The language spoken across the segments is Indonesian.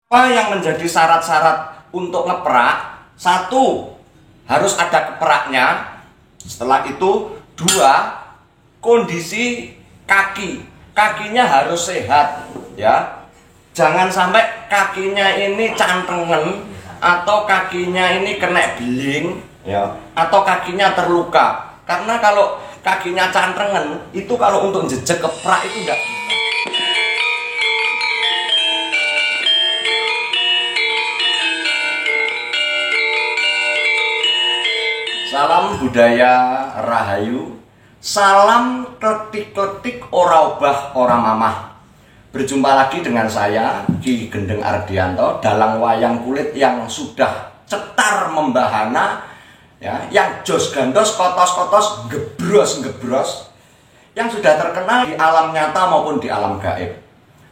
Apa yang menjadi syarat-syarat untuk ngeprak? Satu, harus ada kepraknya. Setelah itu, dua, kondisi kaki. Kakinya harus sehat, ya. Jangan sampai kakinya ini cantengen atau kakinya ini kena beling, ya, atau kakinya terluka. Karena kalau kakinya cantengen itu kalau untuk jejak keprak itu enggak. Salam budaya Rahayu, salam kletik-kletik ora obah ora mamah. Berjumpa lagi dengan saya Ki Gendeng Ardianto dalam wayang kulit yang sudah cetar membahana, ya, yang jos gandos kotos-kotos gebros-gebros, yang sudah terkenal di alam nyata maupun di alam gaib.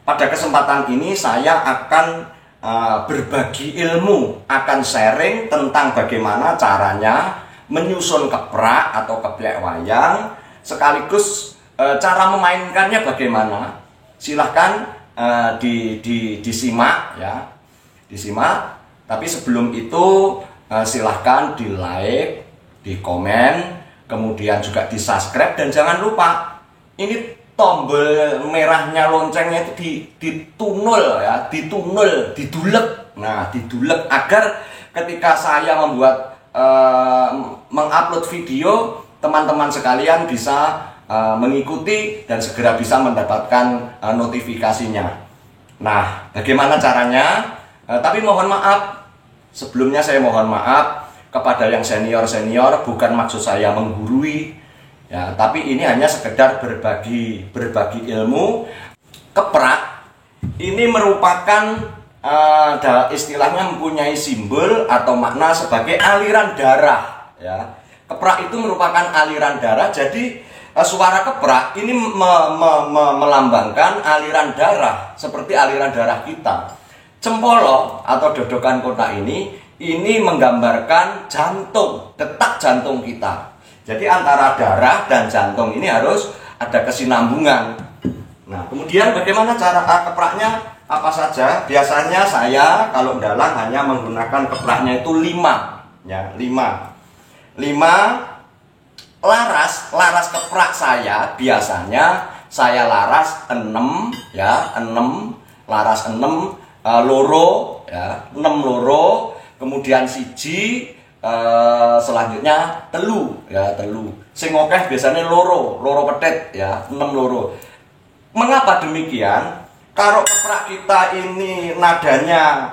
Pada kesempatan ini saya akan berbagi ilmu, akan sharing tentang bagaimana caranya menyusun keprak atau keplek wayang, sekaligus cara memainkannya bagaimana. Silahkan disimak, ya, disimak. Tapi sebelum itu silahkan di like, di komen, kemudian juga di subscribe, dan jangan lupa ini tombol merahnya loncengnya itu ditunul, ya, didulek. Nah, didulek agar ketika saya membuat mengupload video, teman-teman sekalian bisa mengikuti dan segera bisa mendapatkan notifikasinya. Nah, bagaimana caranya? Tapi mohon maaf, sebelumnya saya mohon maaf kepada yang senior-senior, bukan maksud saya menggurui, ya, tapi ini hanya sekedar berbagi ilmu. Keprak ini merupakan istilahnya mempunyai simbol atau makna sebagai aliran darah, ya. Keprak itu merupakan aliran darah, jadi suara keprak ini melambangkan aliran darah seperti aliran darah kita. Cempolo atau dodokan kotak ini menggambarkan jantung, detak jantung kita. Jadi antara darah dan jantung ini harus ada kesinambungan. Nah, kemudian bagaimana cara kepraknya? Apa saja? Biasanya saya kalau dalang hanya menggunakan kepraknya itu 5, ya, 5 laras keprak saya. Biasanya saya laras 6, ya, 6 laras 6 loro, ya, 6 loro, kemudian siji, selanjutnya telu, ya, telu. Sing akeh biasanya loro petet, ya, 6 loro. Mengapa demikian? Kalau keprak kita ini nadanya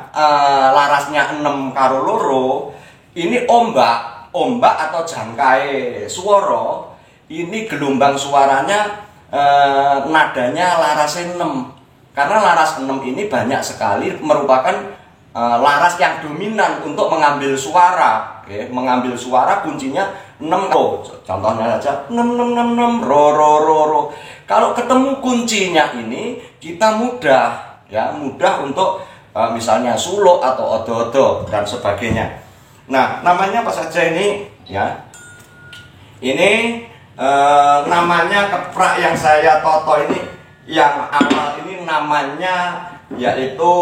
larasnya 6 karo loro, ini ombak atau jangkai suara, ini gelombang suaranya nadanya larasnya 6. Karena laras 6 ini banyak sekali merupakan laras yang dominan untuk mengambil suara. Oke, mengambil suara kuncinya 6. Contohnya saja 6 ro. Kalau ketemu kuncinya ini kita mudah, ya, mudah untuk misalnya suluk atau odo-odo dan sebagainya. Nah, namanya apa saja ini, ya? Ini namanya keprak yang saya toto ini, yang awal ini namanya yaitu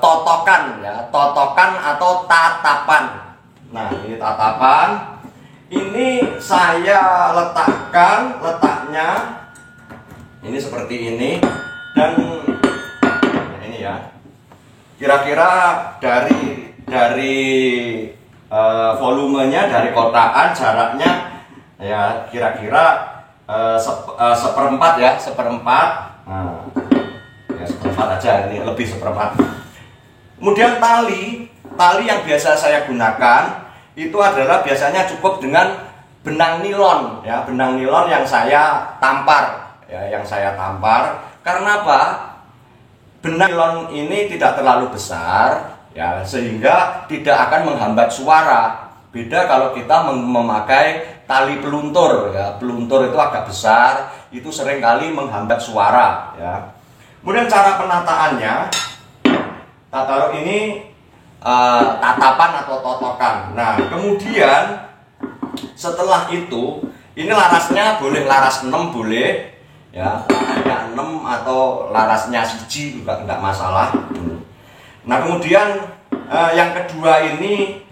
totokan, ya, totokan atau tatapan. Nah, ini tatapan. Ini saya letaknya ini seperti ini, dan ini, ya, kira-kira dari volumenya, dari kotakan jaraknya, ya, kira-kira seperempat, ya, seperempat. Nah, ya, seperempat aja, ini lebih seperempat. Kemudian tali yang biasa saya gunakan itu adalah biasanya cukup dengan benang nilon, ya, benang nilon yang saya tampar, ya, yang saya tampar. Karena apa? Benang nilon ini tidak terlalu besar, ya, sehingga tidak akan menghambat suara. Beda kalau kita memakai tali peluntur, ya, peluntur itu agak besar, itu seringkali menghambat suara, ya. Kemudian cara penataannya, taruh ini tatapan atau totokan. Nah, kemudian setelah itu, ini larasnya boleh laras 6 boleh, ya, larasnya 6 atau larasnya siji juga enggak masalah. Nah, kemudian yang kedua ini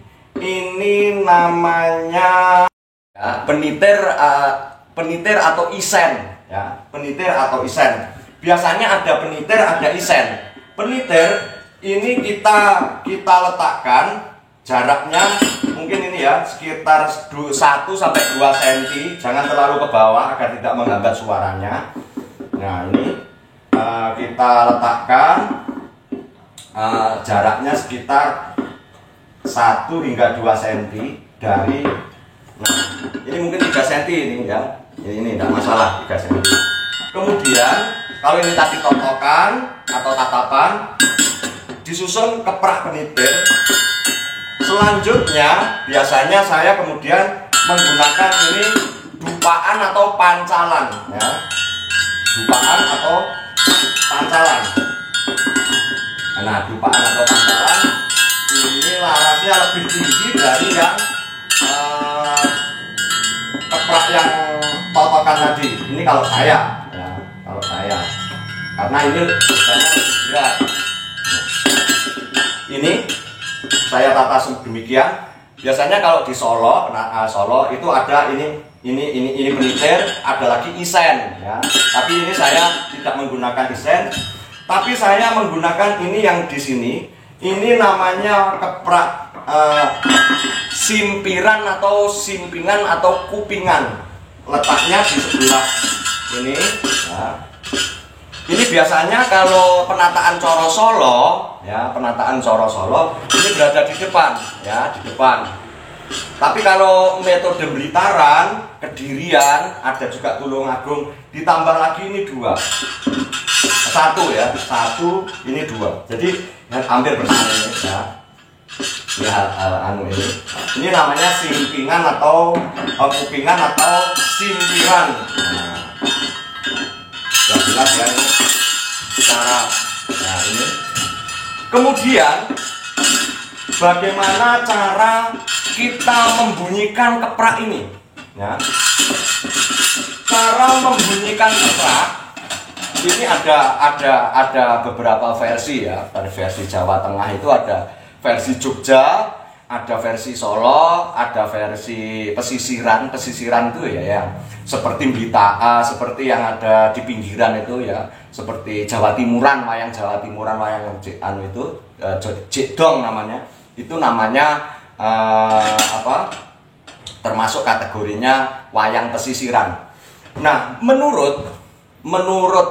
namanya ya, penitir atau isen ya, penitir atau isen. Biasanya ada penitir, ada isen. Penitir ini kita letakkan jaraknya mungkin ini ya sekitar 1 sampai 2 cm, jangan terlalu ke bawah agar tidak menghambat suaranya. Nah, ini kita letakkan jaraknya sekitar 1 hingga 2 cm dari, nah ini mungkin 3 cm ini ya, ini tidak masalah 3 cm. Kemudian kalau ini tadi totokan atau tatapan, disusun keprak penitir. Selanjutnya biasanya saya kemudian menggunakan ini dupaan atau pancalan ya, dupaan atau pancalan. Nah, dupaan atau pancalan ini larasnya lebih tinggi dari yang keprak yang totokan tadi. Ini kalau saya ya, kalau saya, karena ini biasanya lebih berat. Ini saya tata demikian. Biasanya kalau di Solo, Solo itu ada ini penitir, ada lagi isen ya. Tapi ini saya tidak menggunakan isen, tapi saya menggunakan ini yang di sini. Ini namanya keprak simpiran atau simpingan atau kupingan. Letaknya di sebelah ini ya. Ini biasanya kalau penataan Coro Solo ya, penataan Coro Solo ini berada di depan ya, di depan. Tapi kalau metode Blitaran, Kedirian, ada juga Tulungagung, ditambah lagi ini 2. 1 ya, 1 ini 2. Jadi hampir bersama ini ya. Ini ini namanya simpingan atau kupingan atau simpiran. Nah, yang jelas ya ini cara. Nah, ini kemudian bagaimana cara kita membunyikan keprak ini ya. Cara membunyikan keprak ini ada beberapa versi ya. Versi Jawa Tengah itu ada versi Jogja, ada versi Solo, ada versi pesisiran itu ya, seperti Blita, seperti yang ada di pinggiran itu ya, seperti Jawa Timuran, wayang Jawa Timuran, wayang itu jedong namanya. Itu namanya termasuk kategorinya wayang pesisiran. Nah, menurut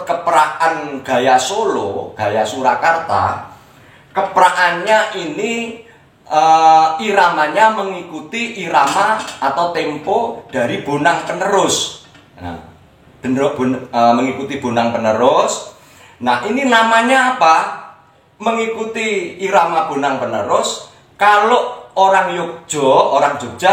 keprakan gaya Solo, gaya Surakarta, keprakannya ini iramanya mengikuti irama atau tempo dari bonang penerus. Nah, mengikuti bonang penerus. Nah, ini namanya apa? Mengikuti irama bonang penerus. Kalau orang Jogja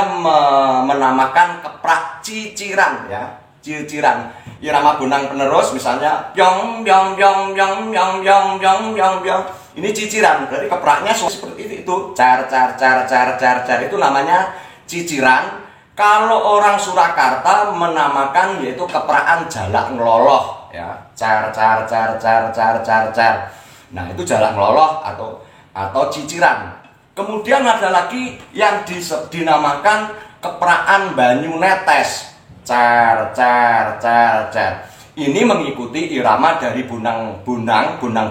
menamakan keprak ciciran ya, ciciran. Irama bonang penerus misalnya pyong pyong pyong pyong pyong pyong pyong pyong pyong. Ini ciciran, berarti kepraknya seperti itu. Car itu namanya ciciran. Kalau orang Surakarta menamakan yaitu keprakan jalak ngeloloh ya. Car. Nah, itu jalak ngeloloh atau ciciran. Kemudian ada lagi yang dinamakan keprakan banyu netes. Car. Ini mengikuti irama dari bunang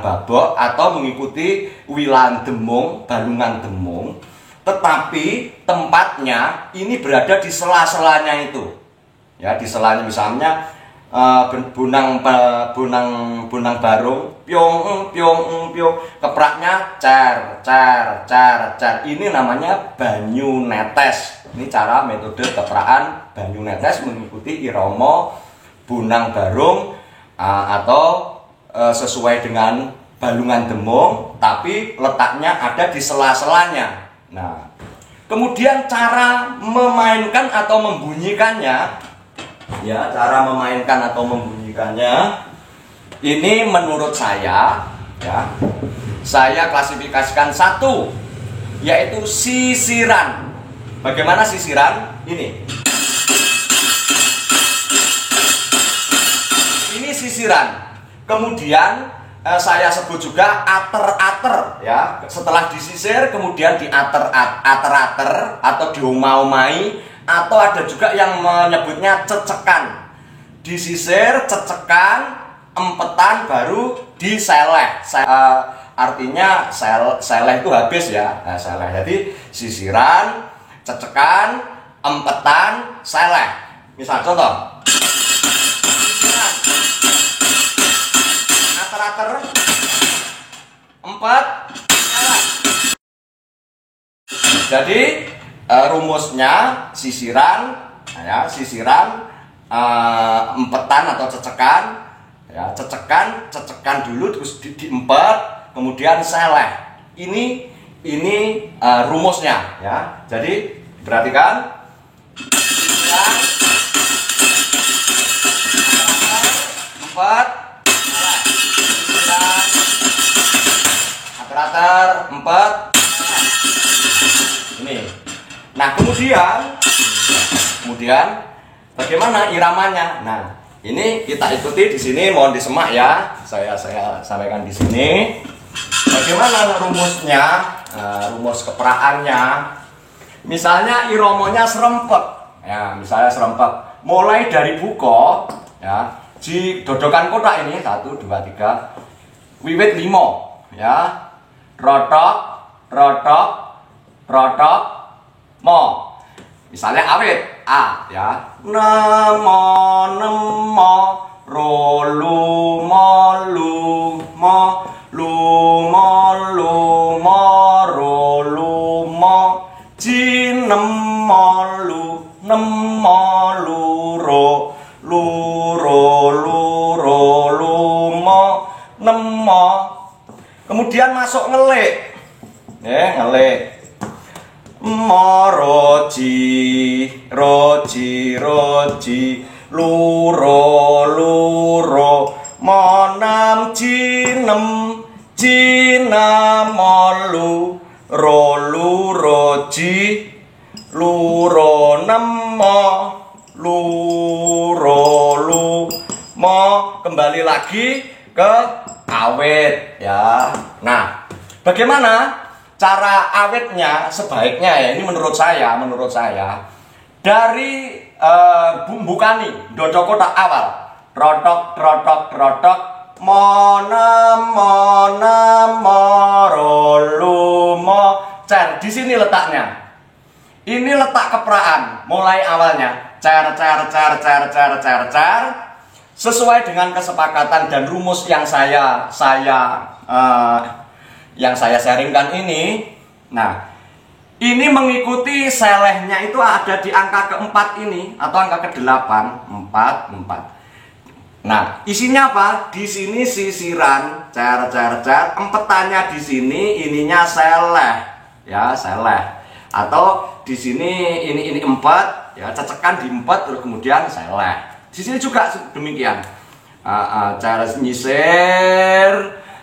babok atau mengikuti wilan demung, balungan demung. Tetapi tempatnya ini berada di sela-selanya itu. Ya, di selanya misalnya bunang barung, pyong, kepraknya car. Ini namanya banyu netes. Ini cara metode keprakan banyu netes mengikuti irama bunang barung atau sesuai dengan balungan demung, tapi letaknya ada di sela-selanya. Nah, kemudian cara memainkan atau membunyikannya, ya, cara memainkan atau membunyikannya ini menurut saya, ya, saya klasifikasikan 1, yaitu sisiran. Bagaimana sisiran? Ini sisiran. Kemudian saya sebut juga ater-ater ya. Setelah disisir kemudian diater-ater atau diumai-umai, atau ada juga yang menyebutnya cecekan. Disisir, cecekan, empetan, baru diseleh. Artinya seleh itu habis ya. Nah, seleh. Jadi sisiran, cecekan, empetan, seleh. Misal contoh. Ater-ater, empet, seleh. Jadi rumusnya sisiran, ya, sisiran, empetan atau cecekan, ya, cecekan dulu terus diempet, kemudian seleh. Ini rumusnya ya. Jadi perhatikan. Sisiran, empet, seleh. Sisiran, ater-ater, empet, seleh. Ini. Nah, kemudian bagaimana iramanya? Nah, ini kita ikuti di sini, mohon disimak ya. Saya sampaikan di sini. Bagaimana rumusnya? Rumus kepraannya. Misalnya iromonya serempet. Ya, misalnya serempet. Mulai dari buko, ya, di dodokan kotak ini 1 2 3. Wiwit 5, ya. Rotok, rotok, rotok, mo. Misalnya awit A ya. Nemo nemo rolu molu mo lumo lumo rolu mo jinemolu nemolu ro luro luro lumo nemo. Kemudian masuk ngelik. Ngelik. Roji, roji, roji, luro, luro, monam jinem, jinamolu, rolu, roji, luro, nemo, luro, lumo. Kembali lagi ke awit ya. Nah, bagaimana cara awetnya? Sebaiknya ya, ini menurut saya dari bumbukani dodok kotak awal, rotok rotok rotok, mona mona morolu mo cer. Di sini letaknya. Ini letak kepraan mulai awalnya, cer cer cer cer cer cer cer, sesuai dengan kesepakatan dan rumus yang saya sharingkan ini. Nah, ini mengikuti selehnya itu ada di angka keempat ini atau angka ke-8, 4, 4. Nah, isinya apa? Di sini sisiran, cer cer cer, empetannya di sini, ininya seleh, ya, seleh. Atau di sini ini empat, ya, cecekan diempet terus kemudian seleh. Di sini juga demikian. Cara nyisir,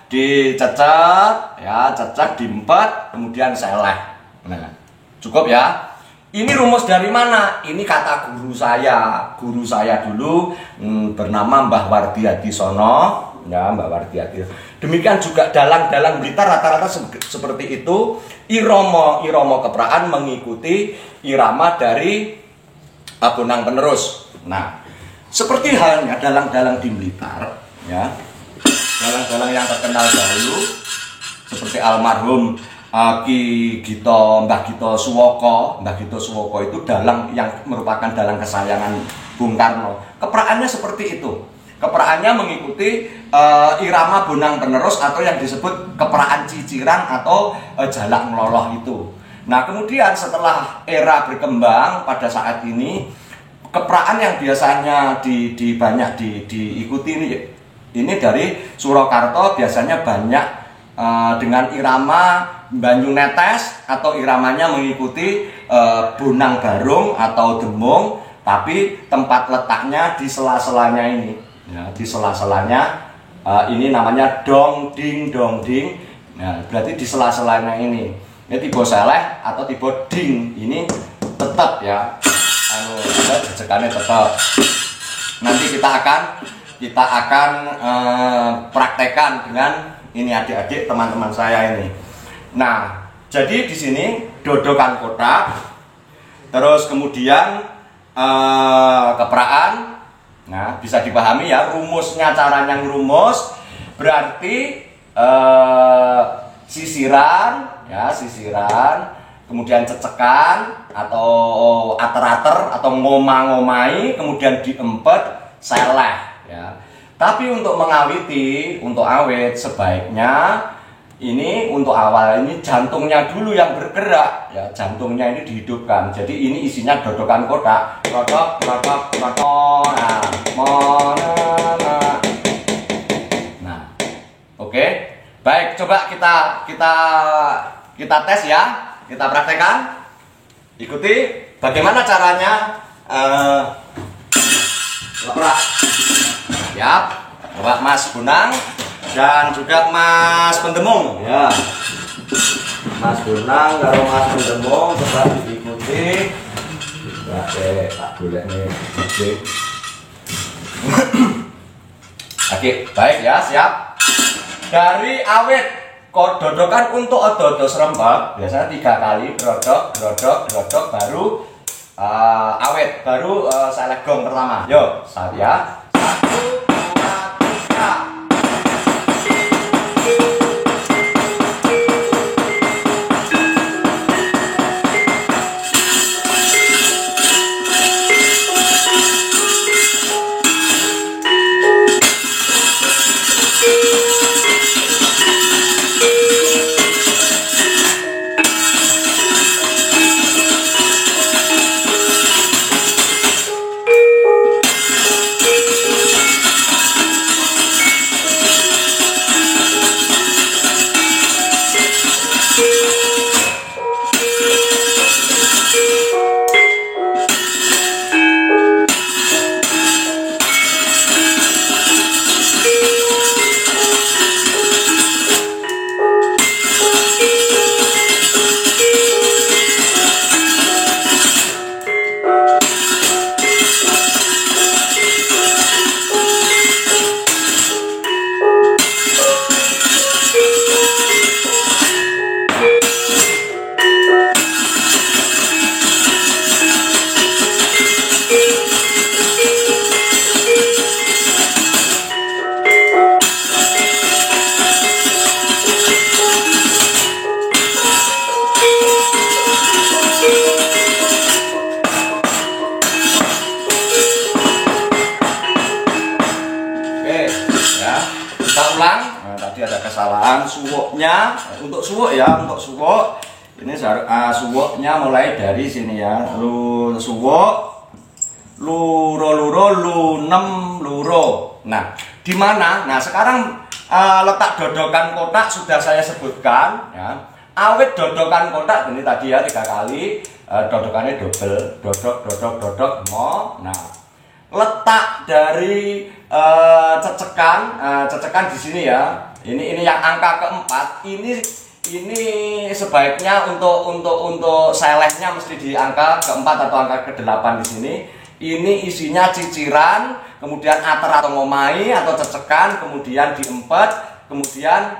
dicecek, ya, cecek, diempet, kemudian seleh. Nah, cukup ya. Ini rumus dari mana? Ini kata guru saya dulu, bernama Mbah Wardi Adisono, ya, Mbah Wardi Adisono. Demikian juga dalang-dalang Blitar rata-rata seperti itu. Iromo kepraan mengikuti irama dari bonang penerus. Nah, seperti halnya dalang-dalang di Blitar, ya. Dalang-dalang yang terkenal dahulu seperti almarhum Mbah Gito Suwoko. Mbah Gito Suwoko itu dalang yang merupakan dalang kesayangan Bung Karno. Kepraannya seperti itu. Kepraannya mengikuti irama bonang penerus atau yang disebut kepraan ciciran atau jalak meloloh itu. Nah, kemudian setelah era berkembang pada saat ini, kepraan yang biasanya banyak diikuti ini dari Surakarta biasanya banyak dengan irama banyu netes atau iramanya mengikuti bonang barung atau demung, tapi tempat letaknya di sela-selanya ini, ya, di sela-selanya ini namanya dong ding dong ding. Nah, berarti di sela-selanya ini tipe seleh atau tipe ding ini tetap ya, cecekannya tetap. Nanti kita akan kita akan praktekkan dengan ini adik-adik teman-teman saya ini. Nah, jadi di sini dodokan kotak, terus kemudian kepraan. Nah, bisa dipahami ya rumusnya, caranya rumus berarti sisiran ya, sisiran, kemudian cecekan atau ater-ater atau ngoma-ngomai, kemudian diempet seleh ya. Tapi untuk mengawiti, untuk awet sebaiknya ini untuk awal ini jantungnya dulu yang bergerak ya, jantungnya ini dihidupkan. Jadi ini isinya dodokan kotak, rodok rodok rodok. Nah, oke. Baik, coba kita tes ya, kita praktekkan. Ikuti bagaimana caranya leprak. Siap, coba Mas Bonang dan juga Mas Pendemung ya. Mas Bonang kalau Mas Pendemung coba diikuti. Oke, tak boleh nih. Oke, baik ya, siap. Dari awet dodokan untuk odo-odo serempak biasanya 3 kali rodok baru awet, baru saya legong pertama. Yuk, saya 1, kesalahan suwoknya. Untuk suwok ya, untuk suwok ini suwoknya mulai dari sini ya, suwok luro lunem luro. Nah, di mana? Nah, sekarang letak dodokan kotak sudah saya sebutkan ya. Awet dodokan kotak ini tadi ya 3 kali, dodokannya double, dodok mo. Nah, letak dari cecekan di sini ya. Ini yang angka keempat. Ini sebaiknya untuk selehnya mesti di angka keempat atau angka ke-8 di sini. Ini isinya ciciran, kemudian ater atau ngomai atau cecekan, kemudian diempet, kemudian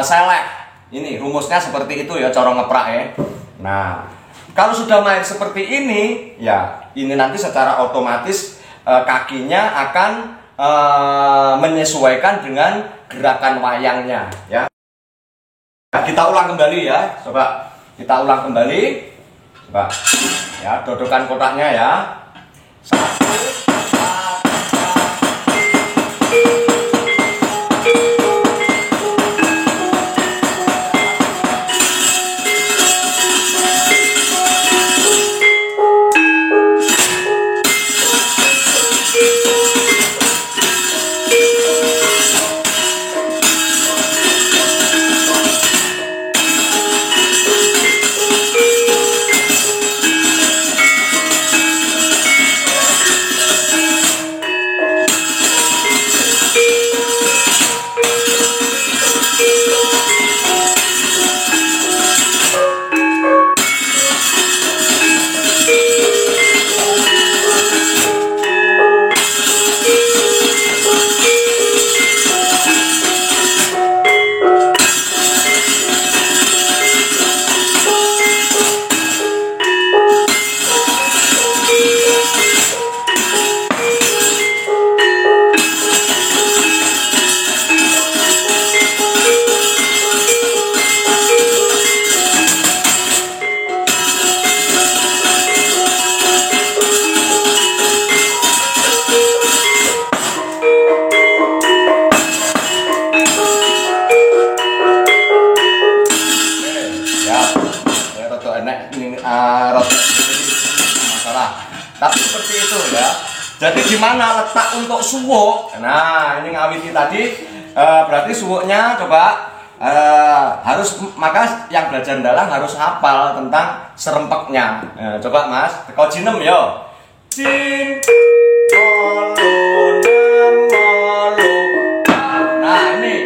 seleh. Ini rumusnya seperti itu ya, cara ngeprak ya. Nah, kalau sudah main seperti ini, ya ini nanti secara otomatis kakinya akan menyesuaikan dengan gerakan wayangnya ya. Kita ulang kembali ya, coba kita ulang kembali, coba ya, dodokan kotaknya ya. 1, rotek masalah. Tapi seperti itu ya. Jadi di mana letak untuk suwuk? Nah, ini ngawiti tadi berarti suwuknya coba harus, maka yang belajar dalang harus hafal tentang serempeknya. Coba Mas, teko jinem yo. Jin Nah, ini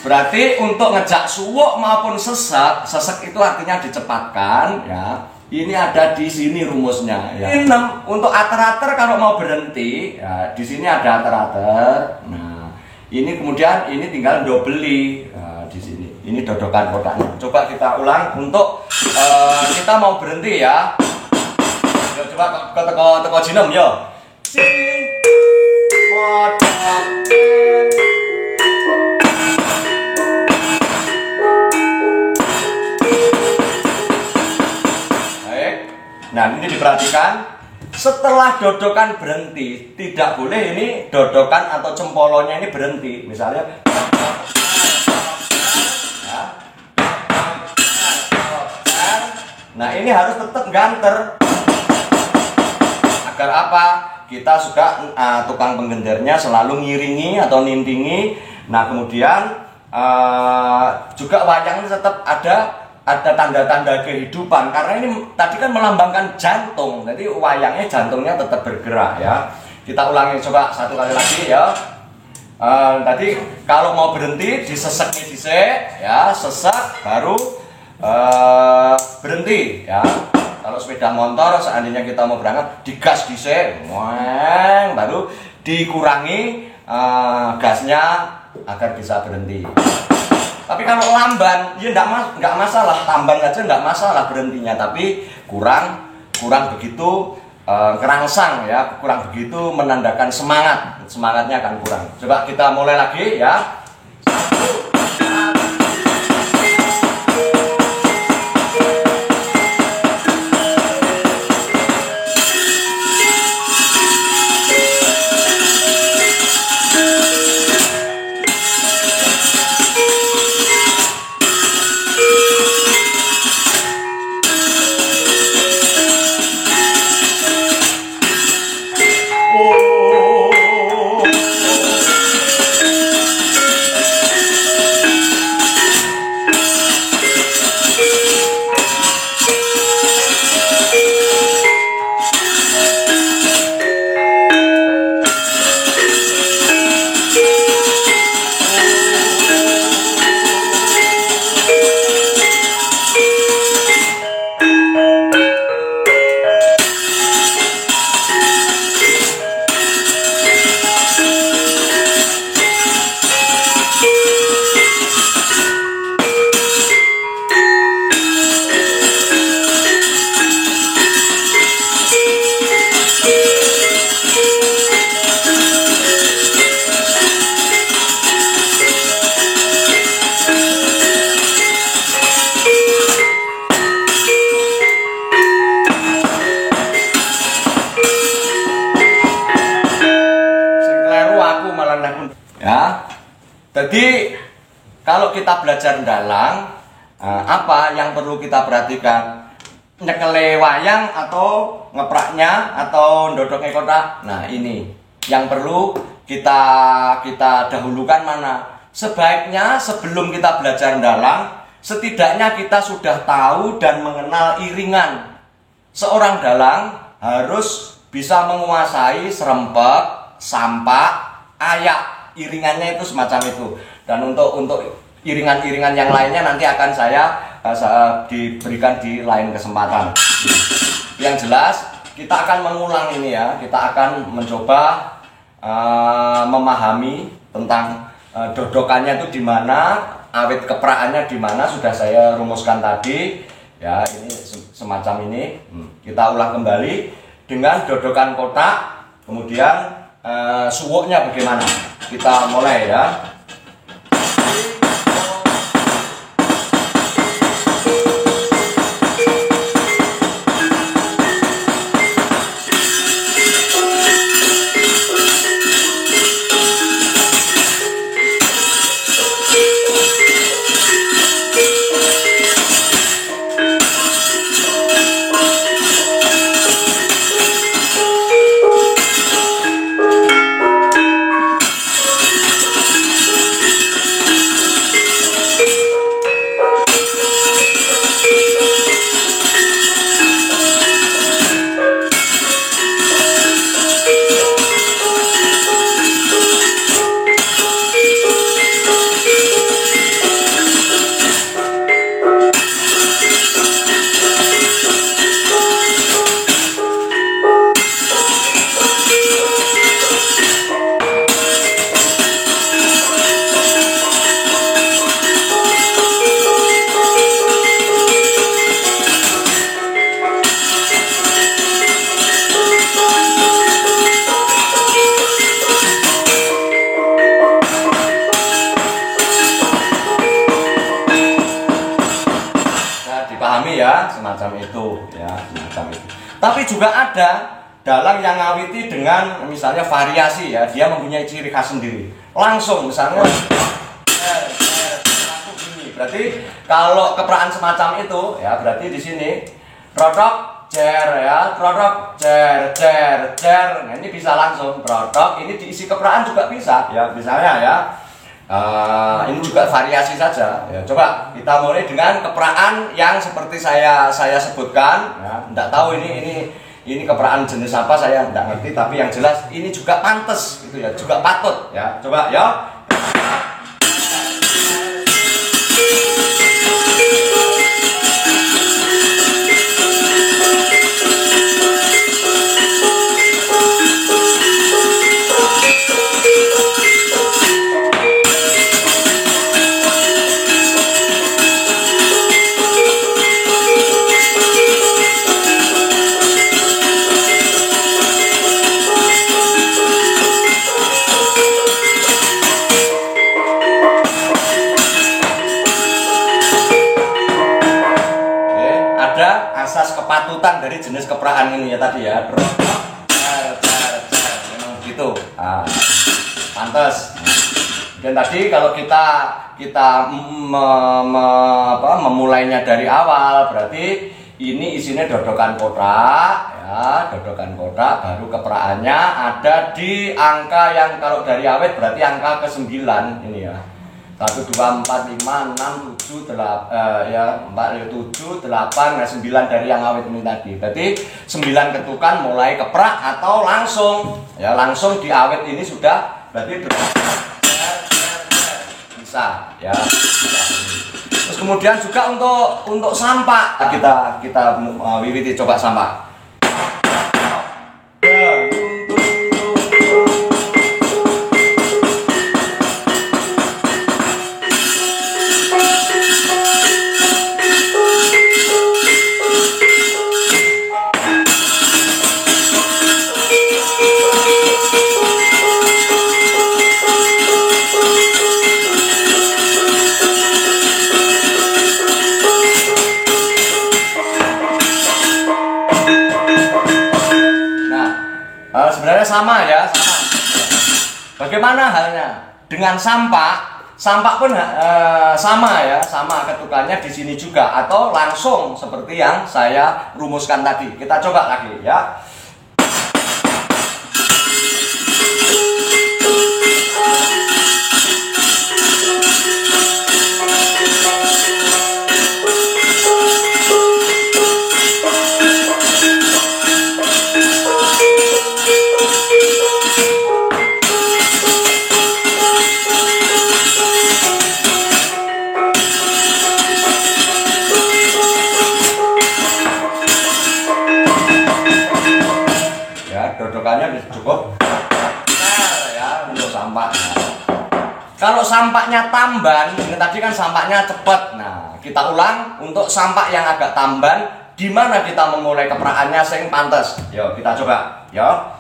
berarti untuk ngejak suwuk maupun sesek, sesek itu artinya dicepatkan ya. Ini ada di sini rumusnya ya. Ini untuk ater-ater kalau mau berhenti ya, di sini ada ater-ater. Nah, ini kemudian ini tinggal dobeli di sini. Ini dodokan kotaknya. Coba kita ulang untuk kita mau berhenti ya. Yo, coba ke teko jinem yo. Sing modal. Nah, ini diperhatikan, setelah dodokan berhenti, tidak boleh ini dodokan atau cempolonya ini berhenti. Misalnya ya. Nah, ini harus tetap ganter. Agar apa? Kita suka tukang penggendernya selalu ngiringi atau nintingi. Nah, kemudian juga wayang ini tetap ada tanda-tanda kehidupan, karena ini tadi kan melambangkan jantung, jadi wayangnya jantungnya tetap bergerak ya. Kita ulangi coba satu kali lagi ya. Tadi kalau mau berhenti diseseknya disek ya, sesek baru berhenti ya. Kalau sepeda motor seandainya kita mau berangkat digas disek, baru dikurangi gasnya agar bisa berhenti. Tapi kalau lamban, ya enggak masalah, tambang aja enggak masalah berhentinya, tapi kurang begitu kerangsang ya, kurang begitu menandakan semangatnya akan kurang. Coba kita mulai lagi ya. Ya, jadi kalau kita belajar dalang, apa yang perlu kita perhatikan? Nyekele wayang atau ngepraknya atau ndodoknya kotak. Nah, ini yang perlu kita dahulukan mana? Sebaiknya sebelum kita belajar dalang, setidaknya kita sudah tahu dan mengenal iringan. Seorang dalang harus bisa menguasai serempek, sampak, ayak. Iringannya itu semacam itu. Dan untuk iringan-iringan yang lainnya nanti akan saya diberikan di lain kesempatan. Yang jelas kita akan mengulang ini ya. Kita akan mencoba memahami tentang dodokannya itu di mana, awit kepraannya di mana, sudah saya rumuskan tadi. Ya, ini semacam ini. Kita ulang kembali dengan dodokan kotak, kemudian suwuknya bagaimana? Kita mulai ya. Bisa dipahami ya, semacam itu ya, semacam itu. Tapi juga ada dalang yang ngawiti dengan misalnya variasi ya, dia mempunyai ciri khas sendiri. Langsung misalnya gini. Berarti kalau kepraan semacam itu ya, berarti di sini rodok jer ya, rodok jer jer jer. Nah, ini bisa langsung rodok, ini diisi kepraan juga bisa ya, misalnya ya. Ini juga variasi saja ya. Coba kita mulai dengan kepraan yang seperti saya sebutkan ya. Nggak tahu ini kepraan jenis apa, saya nggak ngerti, tapi yang jelas ini juga pantas gitu ya, juga patut ya. Coba ya. Asas kepatutan dari jenis kepraan ini ya tadi ya, memang gitu, pantas. Dan tadi kalau kita memulainya dari awal, berarti ini isinya dodokan kotak ya, dodokan kotak, baru kepraannya ada di angka yang kalau dari awet berarti angka ke-9 ini ya. 1, 2, 4, 5, 6, 7, 8 ya, 4, 7, 8, nah 9 dari yang awet ini tadi. Berarti 9 ketukan mulai keprak atau langsung ya, langsung di awet ini sudah berarti bisa ya. Terus kemudian juga untuk sampak kita wiwiti, coba sampak. Sebenarnya sama ya, sama. Bagaimana halnya dengan sampak? Sampak pun sama ya, sama ketukannya di sini juga, atau langsung seperti yang saya rumuskan tadi. Kita coba lagi ya. Dodokannya cukup ya untuk sampak. Kalau sampaknya tamban, ini tadi kan sampaknya cepat. Nah, kita ulang untuk sampak yang agak tamban, di mana kita memulai kepraannya sing pantes. Yuk kita coba, ya.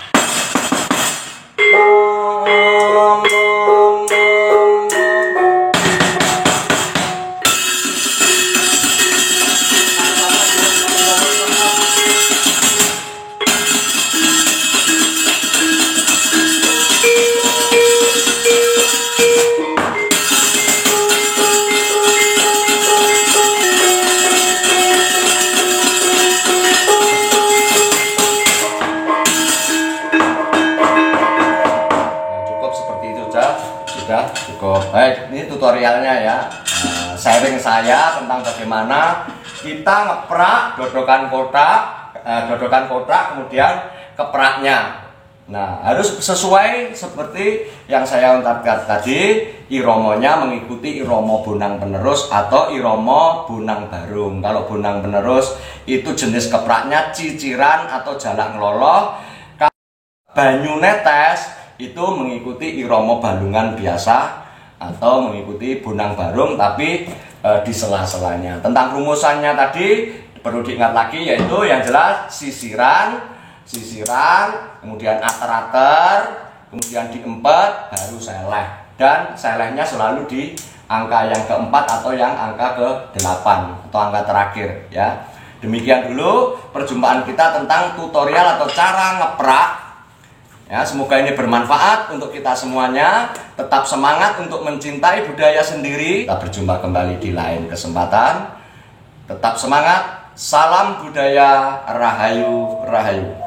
Sudah cukup baik, ini tutorialnya ya, sharing saya tentang bagaimana kita ngeprak dodokan kotak kemudian kepraknya. Nah, harus sesuai seperti yang saya ungkapkan tadi, iromonya mengikuti iromo bonang penerus atau iromo bonang barung. Kalau bonang penerus itu jenis kepraknya ciciran atau jalak ngeloloh. Banyu netes itu mengikuti iromo balungan biasa atau mengikuti bonang barung, tapi di sela-selanya. Tentang rumusannya tadi perlu diingat lagi, yaitu yang jelas sisiran, kemudian ater-ater, kemudian diempet, baru seleh. dan selehnya selalu di angka yang keempat atau yang angka ke-8 atau angka terakhir ya. Demikian dulu perjumpaan kita tentang tutorial atau cara ngeprak ya. Semoga ini bermanfaat untuk kita semuanya. Tetap semangat untuk mencintai budaya sendiri. Kita berjumpa kembali di lain kesempatan. Tetap semangat. Salam budaya, rahayu rahayu.